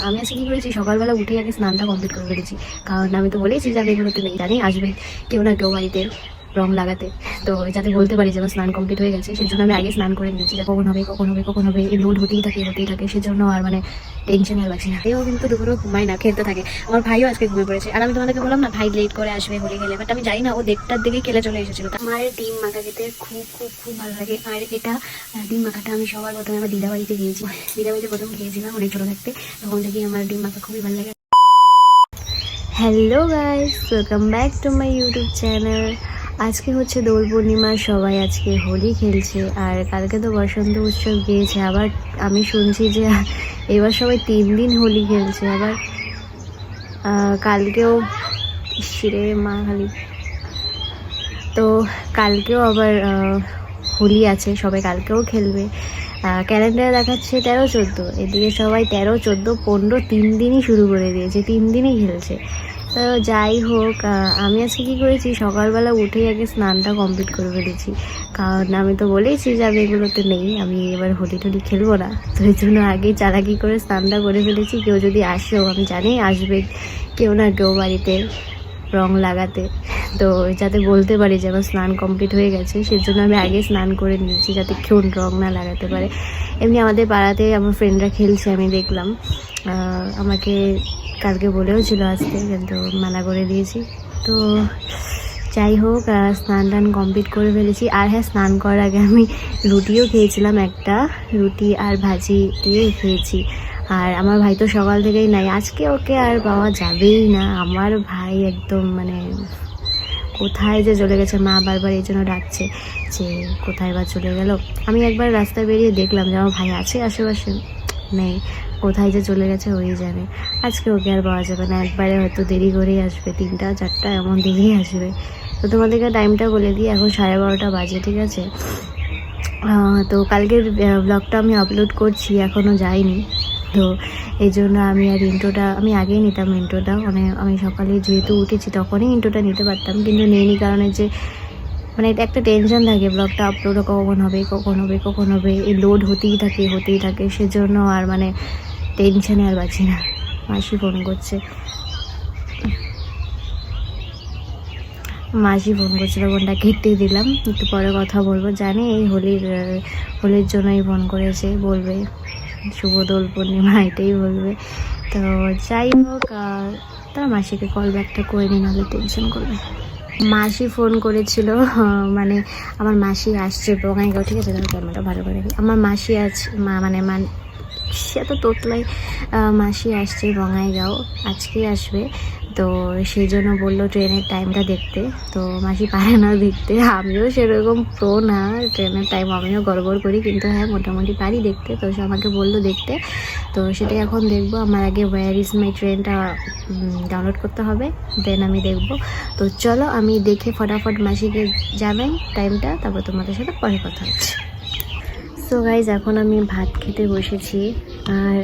আমি আজকে কী করেছি, সকালবেলা উঠে আগে স্নানটা কমপ্লিট করে ফেলেছি। কারণ আমি তো বলেছি যে আমি এগুলোতে নেই, জানি আসবে কেউ না কেউ বাড়িতে রং লাগাতে, তো যাতে বলতে পারি যে আমার স্নান কমপ্লিট হয়ে গেছে। সেই জন্য আমি আগে স্নান করে নিয়েছি, যে কখন হবে কখন হবে কখন হবে, এই লোড হতেই থাকে সেজন্য আর মানে টেনশন আর পাচ্ছি না। এও কিন্তু দুপুরেও ঘুমায় না, খেলতে থাকে। আমার ভাইও আজকে ঘুমিয়ে পড়েছে। আর আমি তোমাদেরকে বললাম না, ভাই লেট করে আসবে হোলি খেলে, বাট আমি জানি না, ও 1টার দিকে খেলে চলে এসেছিল। মায়ের ডিম মাখা খেতে খুব খুব খুব ভালো লাগে। আর এটা ডিম মাখাটা আমি সবার প্রথমে আমার দিদা বাড়িতে গিয়েছি, দিদা বাড়িতে প্রথম খেয়েছিলাম অনেক ছোটো থাকতে, তখন থেকেই আমার ডিম মাখা খুবই ভালো লাগে। Hello guys, welcome back to my YouTube channel. আজকে হচ্ছে দোল পূর্ণিমা, সবাই আজকে হোলি খেলছে। আর কালকে তো বসন্ত উৎসব গিয়েছে, আবার আমি শুনছি যে এবার সবাই 3 দিন হোলি খেলছে। আবার কালকেও শিরে মা খালি, তো কালকেও আবার হোলি আছে, সবাই কালকেও খেলবে। ক্যালেন্ডারে দেখাচ্ছে 13-14, এদিকে সবাই 13-14-15 3 দিনই শুরু করে দিয়েছে, 3 দিনই খেলছে। তো যাই হোক, আমি আজকে কী করেছি, সকালবেলা উঠেই আগে স্নানটা কমপ্লিট করে ফেলেছি। কারণ আমি তো বলেইছি যে আমি এগুলোতে নেই, আমি এবার হোলি টোলি খেলবো না, তো এই জন্য আগেই চালাকি করে স্নানটা করে ফেলেছি। কেউ যদি আসেও, আমি জানি আসবে কেউ না কেউ বাড়িতে রং লাগাতে, তো যাতে বলতে পারি যে আমার স্নান কমপ্লিট হয়ে গেছে, সেজন্য আমি আগে স্নান করে নিয়েছি, যাতে কেউ রং না লাগাতে পারে। এমনি আমাদের পাড়াতে আমার ফ্রেন্ডরা খেলছে, আমি দেখলাম। আমাকে কালকে বলেও ছিল আসতে, কিন্তু মানা করে দিয়েছি। তো যাই হোক, স্নান টান কমপ্লিট করে ফেলেছি। আর হ্যাঁ, স্নান করার আগে আমি রুটিও খেয়েছিলাম, একটা রুটি আর ভাজি দিয়ে খেয়েছি। আর আমার ভাই তো সকাল থেকেই নাই, আজকে ওকে আর পাওয়া যাবেই না। আমার ভাই একদম মানে কোথায় যে চলে গেছে, মা বারবার এই জন্য ডাকছে যে কোথায় বা চলে গেল। আমি একবার রাস্তায় বেরিয়ে দেখলাম যে আমার ভাই আছে আশেপাশে, নেই, কোথায় যে চলে গেছে ওই জানে। আজকে ওকে আর পাওয়া যাবে না, একবারে হয়তো দেরি করেই আসবে, 3টা-4টা এমন দিকেই আসবে। তো তোমাদেরকে টাইমটা বলে দিই, এখন 12:30 বাজে, ঠিক আছে। তো কালকের ব্লগটা আমি আপলোড করছি, এখনও যাইনি, তো এই জন্য আমি আর ইন্ট্রোটা আমি আগেই নিতাম। ইন্ট্রোটা মানে আমি সকালে যেহেতু উঠেছি তখনই ইন্ট্রোটা নিতে পারতাম, কিন্তু নিইনি, কারণে যে মানে একটা টেনশন থাকে, ব্লগটা আপলোড কখন হবে, এই লোড হতেই থাকে সেজন্য আর মানে টেনশানে আর বাঁচি না। মাসি ফোন করছে, ফোনটা কেটে দিলাম, একটু পরে কথা বলবো। জানি এই হোলির জন্যই ফোন করেছে, বলবে শুভ দোল পূর্ণিমা, এটাই বলবে। তো যাই হোক, তারা মাসিকে কল ব্যাকটা করে নিই, নাহলে টেনশন করবে। মাসি ফোন করেছিল, মানে আমার মাসি আসছে বঙ্গাইগাঁও, ঠিক আছে, তাহলে ক্যামেরাটা ভালো করে রাখি। আমার মাসি আছে, সে তো তোতলাই, মাসি আসছে বঙ্গাইগাঁও, আজকেই আসবে। তো সেই জন্য বললো ট্রেনের টাইমটা দেখতে, তো মাসি পারে না দেখতে। আমিও সেরকম প্রো না ট্রেনের টাইম, আমিও গড়বড় করি, কিন্তু হ্যাঁ মোটামুটি পারি দেখতে। তো সে আমাকে বললো দেখতে, তো সেটাই এখন দেখবো। আমার আগে ওয়্যার ইজ মাই ট্রেনটা ডাউনলোড করতে হবে, দেন আমি দেখবো। তো চলো আমি দেখে ফটাফট মাসিকে যাবেন টাইমটা, তারপর তোমাদের সাথে পরে কথা হচ্ছে। সো গাইজ, এখন আমি ভাত খেতে বসেছি। আর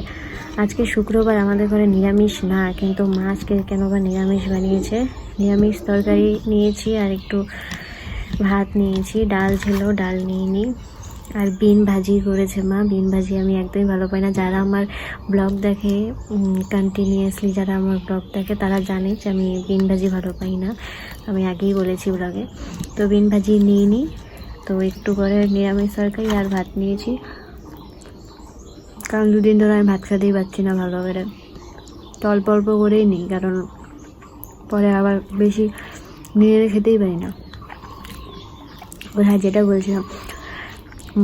আজকে শুক্রবার, আমাদের ঘরে নিরামিষ না, কিন্তু মা আজকে কেন বা নিরামিষ বানিয়েছে। নিরামিষ তরকারি নিয়েছি, আর একটু ভাত নিয়েছি, ডাল ছিল, ডাল নিয়ে নিই। আর বিন ভাজি করেছে মা। বিন ভাজি আমি একদমই ভালো পাই না। যারা আমার ব্লগ দেখে কন্টিনিউয়াসলি, যারা আমার ব্লগ দেখে, তারা জানে যে আমি বিন ভাজি ভালো পাই না, আমি আগেই বলেছি ব্লগে। তো বিন ভাজি নিয়ে নিই, তো একটু করে নিরামিষ তরকারি আর ভাত নিয়েছি, কারণ 2 দিন ধরে আমি ভাত খেতেই পারছি না ভালো করে। তো অল্প অল্প করেই নিই, কারণ পরে আবার বেশি নিয়ে খেতেই পারি না। হ্যাঁ, যেটা বলছিলাম,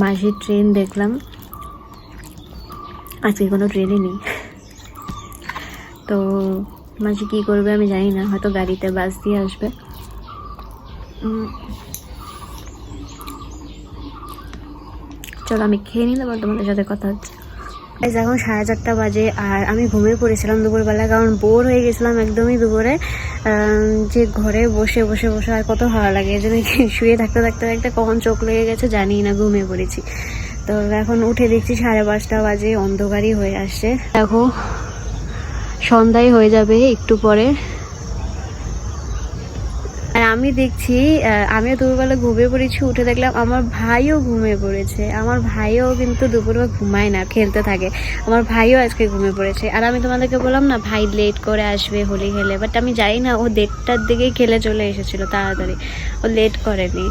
মাসির ট্রেন দেখলাম, আজকে কোনো ট্রেনই নেই। তো মাসি কী করবে আমি জানি না, হয়তো গাড়িতে বাস দিয়ে আসবে। চলো আমি খেয়ে নিলাম, আর তোমাদের সাথে কথা হচ্ছে। এখন 4:30 বাজে, আর আমি ঘুমিয়ে পড়েছিলাম দুপুরবেলা, কারণ বোর হয়ে গেছিলাম একদমই দুপুরে, যে ঘরে বসে আর কত ভালো লাগে। এই জন্য শুয়ে থাকতে কখন চোখ লেগে গেছে জানি না, ঘুমিয়ে পড়েছি। তো এখন উঠে দেখছি 5:30 বাজে, অন্ধকারই হয়ে আসছে। দেখো সন্ধ্যায় হয়ে যাবে একটু পরে। আর আমি দেখছি আমিও দুপুরবেলা ঘুমিয়ে পড়েছি, উঠে দেখলাম আমার ভাইও ঘুমিয়ে পড়েছে। আমার ভাইও কিন্তু দুপুরবেলা ঘুমায় না, খেলতে থাকে। আমার ভাইও আজকে ঘুমিয়ে পড়েছে। আর আমি তোমাদেরকে বললাম না ভাই লেট করে আসবে হোলি খেলে, বাট আমি জানি না, ও 1:30টার দিকেই খেলে চলে এসেছিলো তাড়াতাড়ি, ও লেট করেনি।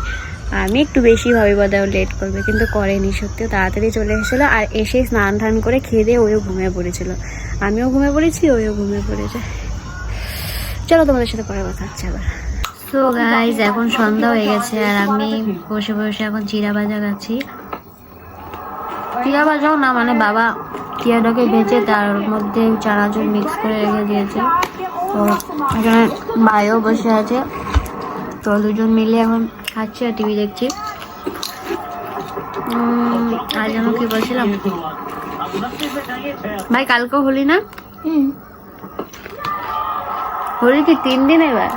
আমি একটু বেশি ভাবি বোধহয় ও লেট করবে, কিন্তু করেনি, সত্যিও তাড়াতাড়ি চলে এসেছিলো। আর এসে স্নান টান করে খেয়ে দিয়ে ওও ঘুমিয়ে পড়েছিল, আমিও ঘুমিয়ে পড়েছি, ওও ঘুমিয়ে পড়েছে। চলো তোমাদের সাথে পরে কথা হচ্ছে আবার। তো গাইজ এখন সন্ধ্যা হয়ে গেছে, আর আমি বসে বসে এখন চিড়া ভাজা খাচ্ছি। চিড়া ভাজাও না, মানে বাবা চিড়াটাকে ভেজে তার মধ্যে চানাচুর মিক্স করে রেখে দিয়েছে। তো এখানে ভাইও বসে আছে, তো দুজন মিলে এখন খাচ্ছি আর টিভি দেখছি। আর যেন কি বলছিলাম, ভাই কালকে হোলি না? হোলি কি 3 দিন এবার?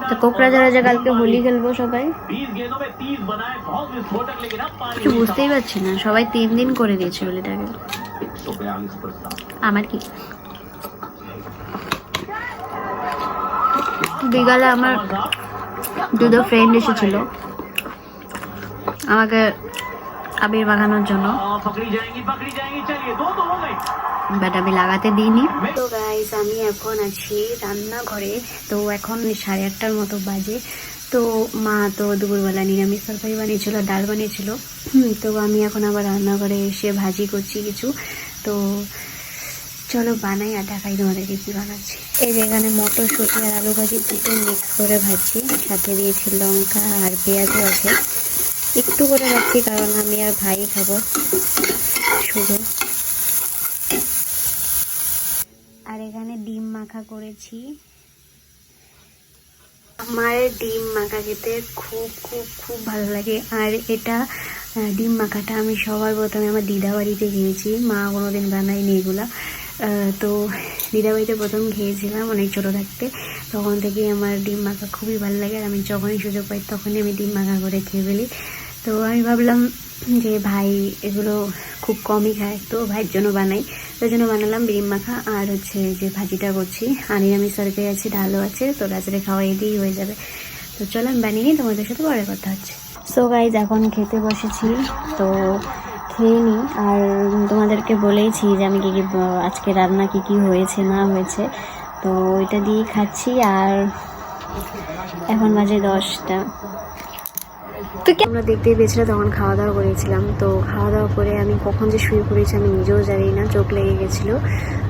তো কোকরাঝারে যে কালকে হোলি খেলবো সবাই, কিছু বুঝতেই পারছি না, সবাই 3 দিন করে দিয়েছে হোলিটাকে। আমার কি বিকালে আমার দুটো ফ্রেন্ড এসেছিল আমাকে আবির মাখানোর জন্য, বাট আমি লাগাতে দিইনি। তো গাইস আমি এখন আছি রান্নাঘরে। তো এখন 8:30টার মতো বাজে। তো মা তো দুপুরবেলা নিরামিষ তরকারি বানিয়েছিল, ডাল বানিয়েছিল। তো আমি এখন আবার রান্নাঘরে এসে ভাজি করছি কিছু। তো চলো বানাই আর দেখাই তোমাদেরকে কী বানাচ্ছি। এই যে এখানে মটরশুঁটি আর আলু ভাজি দুটো মিক্স করে ভাজছি, সাথে দিয়েছি লঙ্কা আর পেঁয়াজও আছে। একটু করে রাখছি কারণ আমি আর ভাই খাবো শুধু। আর এখানে ডিম মাখা করেছি। আমার ডিম মাখা খেতে খুব খুব খুব ভালো লাগে। আর এটা ডিম মাখাটা আমি সবার প্রথমে আমার দিদা বাড়িতে খেয়েছি, মা কোনোদিন বানায়নি এগুলা। তো দিদা বাড়িতে প্রথম খেয়েছিলাম অনেক ছোটো থাকতে, তখন থেকেই আমার ডিম মাখা খুবই ভালো লাগে। আর আমি যখনই সুযোগ পাই তখনই আমি ডিম মাখা করে খেয়ে ফেলি। তো আমি ভাবলাম যে ভাই এগুলো খুব কমই খায়, তো ভাইয়ের জন্য বানাই, তার জন্য বানালাম ডিম মাখা। আর হচ্ছে যে ভাজিটা করছি, আর নিরামিষ তরকারি আছে, ডালও আছে, তো রাত্রে খাওয়া দিয়েই হয়ে যাবে। তো চলো আমি বানিয়ে নিই, তোমাদের সাথে পরে কথা হচ্ছে। সো গাইজ এখন খেতে বসেছি, তো খেয়ে নিই। আর তোমাদেরকে বলেইছি যে আমি কী কী আজকে রান্না কী কী হয়েছে না হয়েছে, তো ওইটা দিয়েই খাচ্ছি। আর এখন বাজে 10টা। তো আমরা দেখতেই পেয়েছিলাম তখন খাওয়া দাওয়া করেছিলাম। তো খাওয়া দাওয়া করে আমি কখন যে শুয়ে পড়েছি আমি নিজেও জানি না, চোখ লেগে গেছিলো।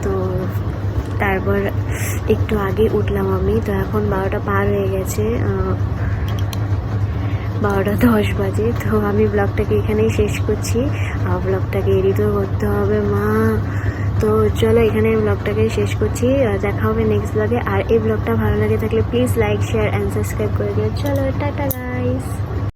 তো তারপর একটু আগে উঠলাম আমি। তো এখন 12টা পার হয়ে গেছে, 12:10 বাজে। তো আমি ব্লগটাকে এখানেই শেষ করছি, আর ব্লগটাকে এডিটও করতে হবে মা। তো চলো এখানে ব্লগটাকে শেষ করছি, দেখা হবে নেক্সট ব্লগে। আর এই ব্লগটা ভালো লাগে থাকলে please like share and subscribe করে দিও। চলো টাটা গাইস।